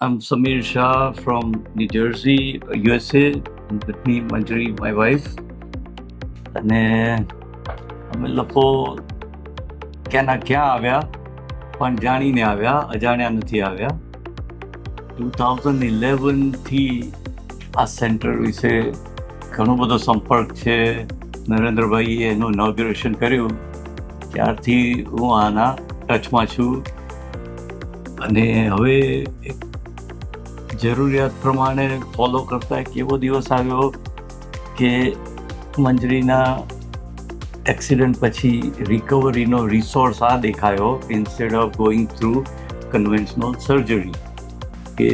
I'm Samir Shah from New Jersey, USA, and with me Manjari, my wife. અને અમે લોકો ક્યાંના ક્યાં આવ્યા, પણ જાણીને આવ્યા, અજાણ્યા નથી આવ્યા. 2011થી આ સેન્ટર વિશે ઘણો બધો સંપર્ક છે. નરેન્દ્રભાઈએ એનું ઇનોગ્યુરેશન કર્યું ત્યારથી હું આના ટચમાં છું. અને હવે એક જરૂરિયાત પ્રમાણે ફોલો કરતા એક એવો દિવસ આવ્યો કે મંજરીના એક્સિડન્ટ પછી રિકવરીનો રિસોર્સ આ દેખાયો instead of going through conventional surgery. કે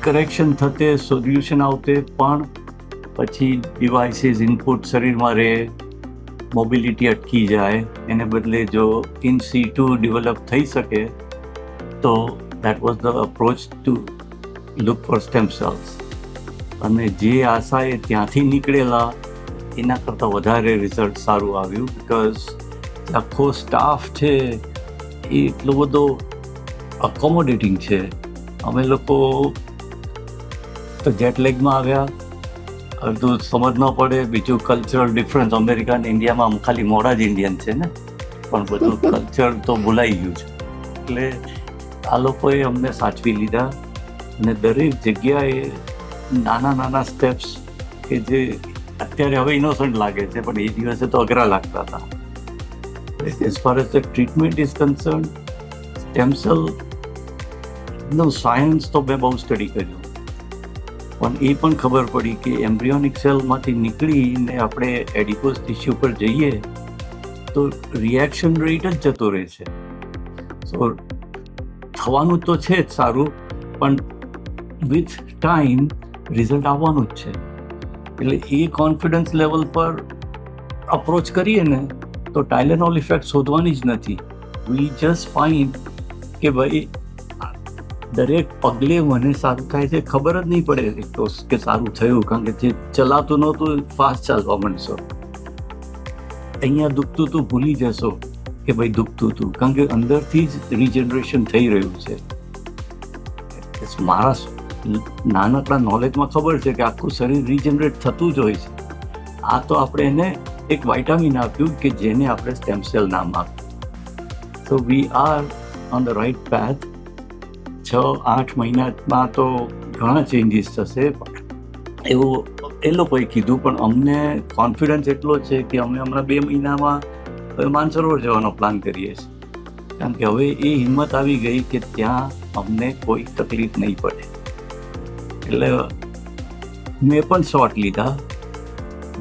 કરેક્શન થતે, સોલ્યુશન આવતે, પણ પછી ડિવાઇસીસ ઇનપુટ શરીરમાં રહે, મોબિલિટી અટકી જાય. એને બદલે જો ઇન situ ડેવલપ થઈ શકે તો that was the approach to look for stem cells. અને જે આશાએ ત્યાંથી નીકળેલા એના કરતાં વધારે રિઝલ્ટ સારું આવ્યું, બિકોઝ આખો સ્ટાફ છે એ એટલો બધો અકોમોડેટિંગ છે. અમે લોકો તો જેટ લેગમાં આવ્યા, અડધું સમજ ન પડે, બીજું કલ્ચરલ ડિફરન્સ. અમેરિકા અને ઇન્ડિયામાં ખાલી મોડા જ ઇન્ડિયન છે ને, પણ બધું કલ્ચર તો ભૂલાઈ ગયું છે. એટલે આ લોકોએ અમને સાચવી લીધા અને દરેક જગ્યાએ નાના નાના સ્ટેપ્સ કે જે અત્યારે હવે ઇનોસન્ટ લાગે છે પણ એ દિવસે તો અઘરા લાગતા હતા. As far as the treatment is concern, stem સેલનો સાયન્સ તો મેં બહુ સ્ટડી કર્યું, પણ એ પણ ખબર પડી કે એમ્બ્રિયોનિક સેલમાંથી નીકળીને આપણે એડિપોઝ ટિશ્યુ પર જઈએ તો રિએક્શન રેટ જ જતો રહે છે. સો થવાનું તો છે જ સારું, પણ વિથ ટાઈમ રિઝલ્ટ આવવાનું જ છે. એટલે એ કોન્ફિડન્સ લેવલ પર અપ્રોચ કરીએ ને તો ટાઇલેનોલ ઇફેક્ટ શોધવાની જ નથી. વી જસ્ટ ફાઇન્ડ કે ભાઈ દરેક પગલે મને સારું થાય છે, ખબર જ નહીં પડે તો કે સારું થયું, કારણ કે જે ચલાતું નહોતું ફાસ્ટ ચાલવા માંડશો. અહીંયા દુખતું તું ભૂલી જશો કે ભાઈ દુખતું હતું, કારણ કે અંદરથી જ રિજનરેશન થઈ રહ્યું છે. મારા નાનકડા નોલેજમાં ખબર છે કે આખું શરીર રિજનરેટ થતું જ હોય છે. આ તો આપણે એને એક વાઇટામિન આપ્યું કે જેને આપણે સ્ટેમ સેલ નામ આપ્યું. So we are on the right path. 6-8 મહિનામાં તો ઘણા ચેન્જીસ થશે એવું એ લોકોએ કીધું, પણ અમને કોન્ફિડન્સ એટલો છે કે અમે હમણાં 2 મહિનામાં માનસરોવર જવાનો પ્લાન કરીએ છીએ, કારણ કે હવે એ હિંમત આવી ગઈ કે ત્યાં અમને કોઈ તકલીફ નહીં પડે. એટલે મેં પણ શોટ લીધા.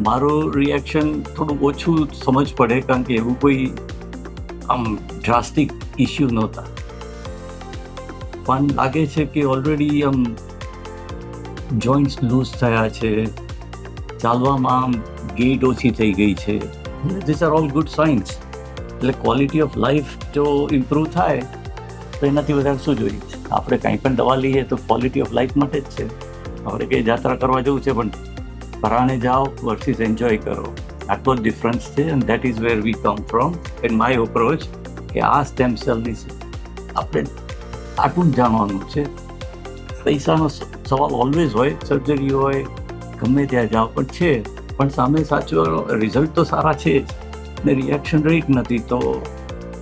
મારું રિએક્શન થોડું ઓછું સમજ પડે, કારણ કે એવું કોઈ આમ ડ્રાસ્ટિક ઇસ્યુ નહોતા, પણ લાગે છે કે ઓલરેડી આમ જોઈન્ટ્સ લૂઝ થયા છે, ચાલવામાં આમ ગેટ ઓછી થઈ ગઈ છે. This are all good science. એટલે ક્વોલિટી ઓફ લાઈફ જો ઇમ્પ્રૂવ થાય તો એનાથી વધારે શું જોઈએ છે? આપણે કંઈ પણ દવા લઈએ તો ક્વોલિટી ઓફ લાઈફ માટે જ છે. આપણે કંઈ યાત્રા કરવા જવું છે પણ પરાણે જાઓ વર્સિસ એન્જોય કરો, આટલો જ ડિફરન્સ છે. And that is where we come from in my approach. કે આ સ્ટેમ સેલની આપણે આટલું જ જાણવાનું છે. પૈસાનો સવાલ ઓલવેઝ હોય, સર્જરી હોય, ગમે ત્યાં જાઓ, પણ છે, પણ સામે સાચો રિઝલ્ટ તો સારા છે જ ને રિએક્શન રેટ નથી. તો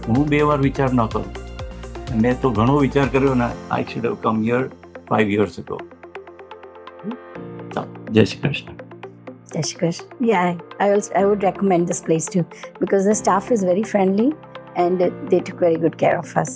હું 2 વાર વિચાર ન કરું. મેં તો ઘણો વિચાર કર્યો ને. I should have come here 5 years ago. જય Shri Krishna. Jai Shri Krishna. Yeah, I would recommend this place too, because the staff is very friendly and they took very good care of us.